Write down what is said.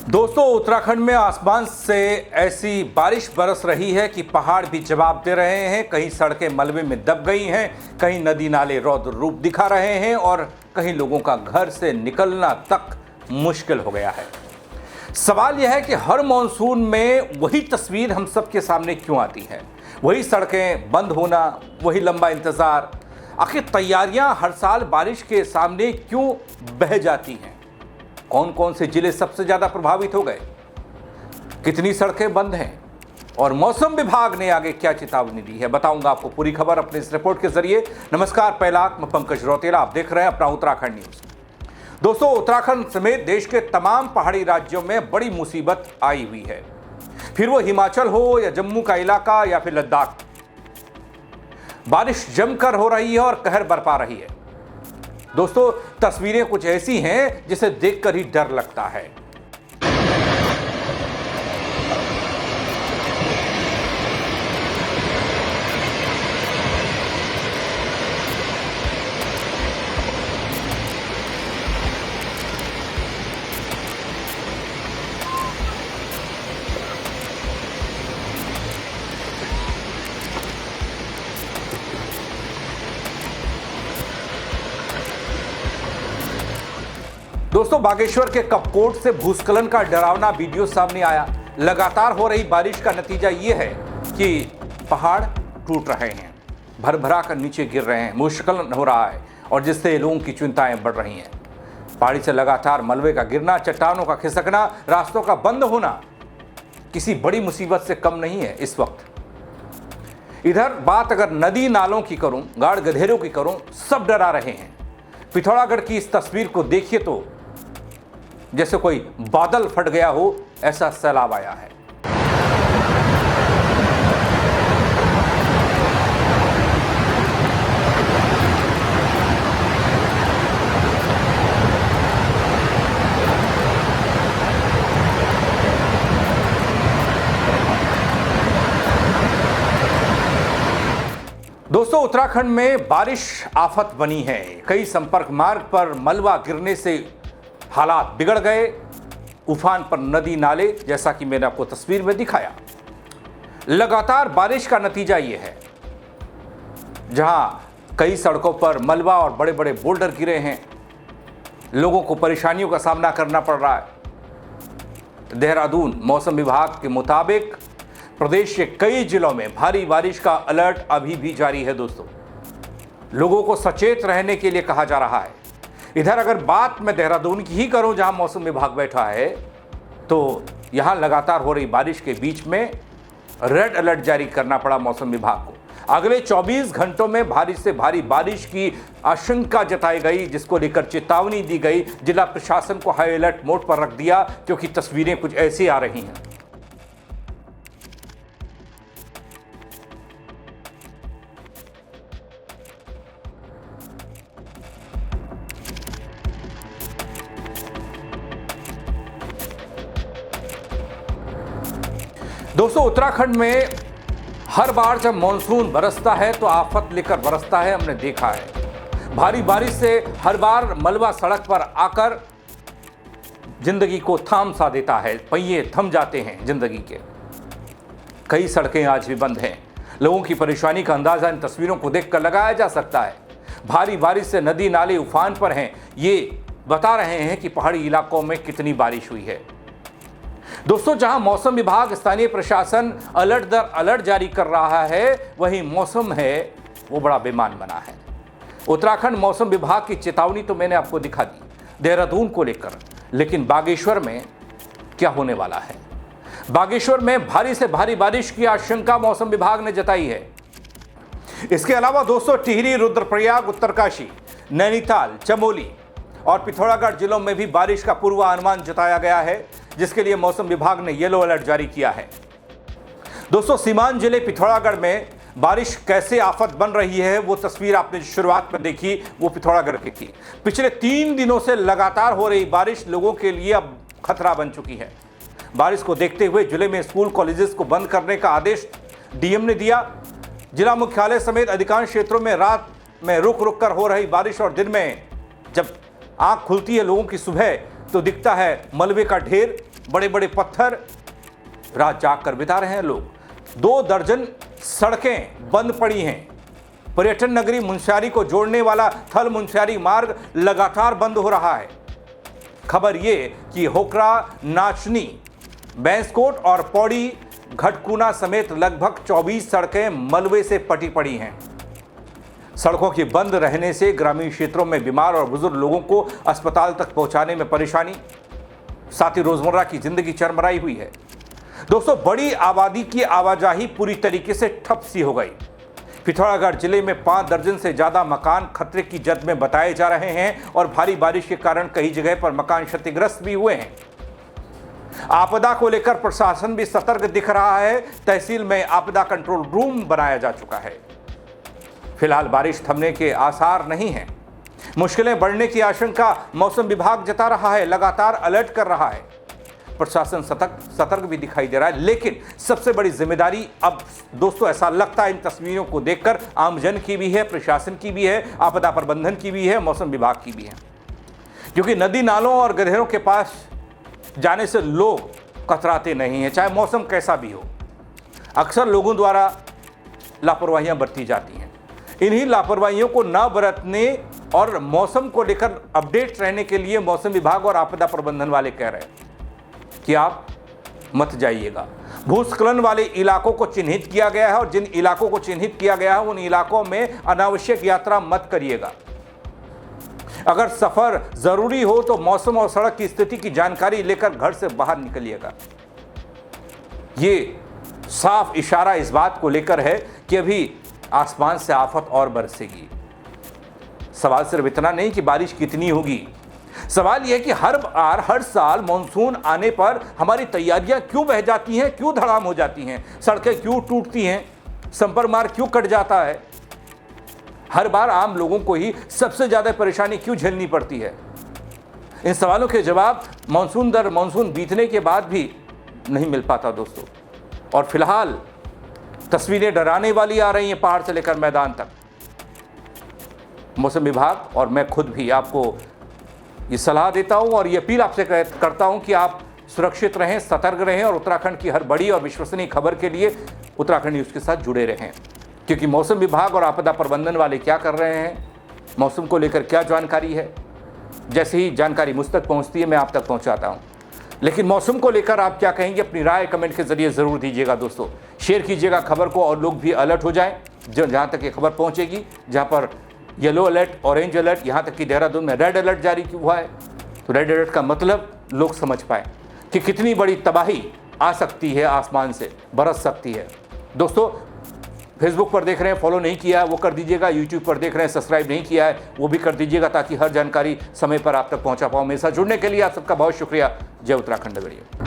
दोस्तों, उत्तराखंड में आसमान से ऐसी बारिश बरस रही है कि पहाड़ भी जवाब दे रहे हैं। कहीं सड़कें मलबे में दब गई हैं, कहीं नदी नाले रौद्र रूप दिखा रहे हैं और कहीं लोगों का घर से निकलना तक मुश्किल हो गया है। सवाल यह है कि हर मॉनसून में वही तस्वीर हम सबके सामने क्यों आती है? वही सड़कें बंद होना, वही लंबा इंतजार। आखिर तैयारियां हर साल बारिश के सामने क्यों बह जाती हैं? कौन कौन से जिले सबसे ज्यादा प्रभावित हो गए? कितनी सड़कें बंद हैं? और मौसम विभाग ने आगे क्या चेतावनी दी है, बताऊंगा आपको पूरी खबर अपने इस रिपोर्ट के जरिए। नमस्कार, पहला मैं पंकज रौतेला, आप देख रहे हैं अपना उत्तराखंड न्यूज। दोस्तों, उत्तराखंड समेत देश के तमाम पहाड़ी राज्यों में बड़ी मुसीबत आई हुई है, फिर वो हिमाचल हो या जम्मू का इलाका या फिर लद्दाख। बारिश जमकर हो रही है और कहर बरपा रही है। दोस्तों, तस्वीरें कुछ ऐसी हैं जिसे देखकर ही डर लगता है। दोस्तों, बागेश्वर के कपकोट से भूस्खलन का डरावना वीडियो सामने आया। लगातार हो रही बारिश का नतीजा ये है कि पहाड़ टूट रहे हैं, भरभरा कर नीचे गिर रहे हैं, भूस्खलन हो रहा है और जिससे लोगों की चिंताएं बढ़ रही हैं। पहाड़ी से लगातार मलबे का गिरना, चट्टानों का खिसकना, रास्तों का बंद होना किसी बड़ी मुसीबत से कम नहीं है इस वक्त। इधर बात अगर नदी नालों की करूं, गाड़ गधेरों की करूं, सब डरा रहे हैं। पिथौरागढ़ की इस तस्वीर को देखिए तो जैसे कोई बादल फट गया हो, ऐसा सैलाब आया है। दोस्तों, उत्तराखंड में बारिश आफत बनी है। कई संपर्क मार्ग पर मलबा गिरने से हालात बिगड़ गए। उफान पर नदी नाले, जैसा कि मैंने आपको तस्वीर में दिखाया। लगातार बारिश का नतीजा यह है, जहां कई सड़कों पर मलबा और बड़े बड़े बोल्डर गिरे हैं, लोगों को परेशानियों का सामना करना पड़ रहा है। देहरादून मौसम विभाग के मुताबिक प्रदेश के कई जिलों में भारी बारिश का अलर्ट अभी भी जारी है। दोस्तों, लोगों को सचेत रहने के लिए कहा जा रहा है। इधर अगर बात मैं देहरादून की ही करूं, जहां मौसम विभाग बैठा है, तो यहां लगातार हो रही बारिश के बीच में रेड अलर्ट जारी करना पड़ा मौसम विभाग को। अगले 24 घंटों में भारी से भारी बारिश की आशंका जताई गई, जिसको लेकर चेतावनी दी गई। जिला प्रशासन को हाई अलर्ट मोड पर रख दिया, क्योंकि तस्वीरें कुछ ऐसी आ रही हैं। दोस्तों, उत्तराखंड में हर बार जब मॉनसून बरसता है तो आफत लेकर बरसता है, हमने देखा है। भारी बारिश से हर बार मलबा सड़क पर आकर जिंदगी को थाम सा देता है, पहिए थम जाते हैं जिंदगी के। कई सड़कें आज भी बंद हैं। लोगों की परेशानी का अंदाजा इन तस्वीरों को देखकर लगाया जा सकता है। भारी बारिश से नदी नाले उफान पर हैं, ये बता रहे हैं कि पहाड़ी इलाकों में कितनी बारिश हुई है। दोस्तों, जहां मौसम विभाग, स्थानीय प्रशासन अलर्ट दर अलर्ट जारी कर रहा है, वहीं मौसम है वो बड़ा बेईमान बना है। उत्तराखंड मौसम विभाग की चेतावनी तो मैंने आपको दिखा दी देहरादून को लेकर, लेकिन बागेश्वर में क्या होने वाला है? बागेश्वर में भारी से भारी बारिश की आशंका मौसम विभाग ने जताई है। इसके अलावा दोस्तों, टिहरी, रुद्रप्रयाग, उत्तरकाशी, नैनीताल, चमोली और पिथौरागढ़ जिलों में भी बारिश का पूर्वानुमान जताया गया है, जिसके लिए मौसम विभाग ने येलो अलर्ट जारी किया है। दोस्तों, सीमांत जिले पिथौरागढ़ में बारिश कैसे आफत बन रही है, वो तस्वीर आपने शुरुआत में देखी, वो पिथौरागढ़ की थी। पिछले 3 दिनों से लगातार हो रही बारिश लोगों के लिए अब खतरा बन चुकी है। बारिश को देखते हुए जिले में स्कूल कॉलेजेस को बंद करने का आदेश डीएम ने दिया। जिला मुख्यालय समेत अधिकांश क्षेत्रों में रात में रुक रुक कर हो रही बारिश और दिन में जब आंख खुलती है लोगों की सुबह तो दिखता है मलबे का ढेर, बड़े बड़े पत्थर, रात जाग कर बिता रहे हैं लोग। 2 दर्जन सड़कें बंद पड़ी हैं। पर्यटन नगरी मुनस्यारी को जोड़ने वाला थल मुनस्यारी मार्ग लगातार बंद हो रहा है। खबर ये कि होकरा, नाचनी, बैंसकोट और पौड़ी, घटकुना समेत लगभग 24 सड़कें मलबे से पटी पड़ी हैं। सड़कों के बंद रहने से ग्रामीण क्षेत्रों में बीमार और बुजुर्ग लोगों को अस्पताल तक पहुंचाने में परेशानी, साथ ही रोजमर्रा की जिंदगी चरमराई हुई है। दोस्तों, बड़ी आबादी की आवाजाही पूरी तरीके से ठप सी हो गई। पिथौरागढ़ जिले में 5 दर्जन से ज्यादा मकान खतरे की जद में बताए जा रहे हैं और भारी बारिश के कारण कई जगह पर मकान क्षतिग्रस्त भी हुए हैं। आपदा को लेकर प्रशासन भी सतर्क दिख रहा है। तहसील में आपदा कंट्रोल रूम बनाया जा चुका है। फिलहाल बारिश थमने के आसार नहीं हैं। मुश्किलें बढ़ने की आशंका मौसम विभाग जता रहा है, लगातार अलर्ट कर रहा है। प्रशासन सतर्क भी दिखाई दे रहा है, लेकिन सबसे बड़ी जिम्मेदारी अब दोस्तों ऐसा लगता है इन तस्वीरों को देखकर आमजन की भी है, प्रशासन की भी है, आपदा प्रबंधन की भी है, मौसम विभाग की भी है। क्योंकि नदी नालों और गड्ढों के पास जाने से लोग कतराते नहीं हैं, चाहे मौसम कैसा भी हो। अक्सर लोगों द्वारा लापरवाहियां बरती जाती हैं। इन्हीं लापरवाहियों को न बरतने और मौसम को लेकर अपडेट रहने के लिए मौसम विभाग और आपदा प्रबंधन वाले कह रहे हैं कि आप मत जाइएगा। भूस्खलन वाले इलाकों को चिन्हित किया गया है और जिन इलाकों को चिन्हित किया गया है उन इलाकों में अनावश्यक यात्रा मत करिएगा। अगर सफर जरूरी हो तो मौसम और सड़क की स्थिति की जानकारी लेकर घर से बाहर निकलिएगा। ये साफ इशारा इस बात को लेकर है कि अभी आसमान से आफत और बरसेगी। सवाल सिर्फ इतना नहीं कि बारिश कितनी होगी, सवाल यह है कि हर साल मानसून आने पर हमारी तैयारियां क्यों बह जाती हैं, क्यों धड़ाम हो जाती हैं, सड़कें क्यों टूटती हैं, संपर्क मार्ग क्यों कट जाता है। हर बार आम लोगों को ही सबसे ज्यादा परेशानी क्यों झेलनी पड़ती है। इन सवालों के जवाब मानसून दर मानसून बीतने के बाद भी नहीं मिल पाता दोस्तों। और फिलहाल तस्वीरें डराने वाली आ रही हैं पहाड़ से लेकर मैदान तक। मौसम विभाग और मैं खुद भी आपको ये सलाह देता हूं और ये अपील आपसे करता हूं कि आप सुरक्षित रहें, सतर्क रहें और उत्तराखंड की हर बड़ी और विश्वसनीय खबर के लिए उत्तराखंड न्यूज़ के साथ जुड़े रहें। क्योंकि मौसम विभाग और आपदा प्रबंधन वाले क्या कर रहे हैं, मौसम को लेकर क्या जानकारी है, जैसे ही जानकारी मुझ तक पहुँचती है मैं आप तक पहुँचाता हूँ। लेकिन मौसम को लेकर आप क्या कहेंगे, अपनी राय कमेंट के जरिए ज़रूर दीजिएगा दोस्तों। शेयर कीजिएगा खबर को और लोग भी अलर्ट हो जाएं जहाँ तक ये खबर पहुँचेगी। जहाँ पर येलो अलर्ट, ऑरेंज अलर्ट, यहाँ तक कि देहरादून में रेड अलर्ट जारी हुआ है, तो रेड अलर्ट का मतलब लोग समझ पाएँ कि कितनी बड़ी तबाही आ सकती है, आसमान से बरस सकती है। दोस्तों, फेसबुक पर देख रहे हैं, फॉलो नहीं किया है वो कर दीजिएगा। यूट्यूब पर देख रहे हैं, सब्सक्राइब नहीं किया है वो भी कर दीजिएगा, ताकि हर जानकारी समय पर आप तक पहुंचा पाऊँ। मेरे साथ जुड़ने के लिए आप सबका बहुत शुक्रिया। जय उत्तराखंड।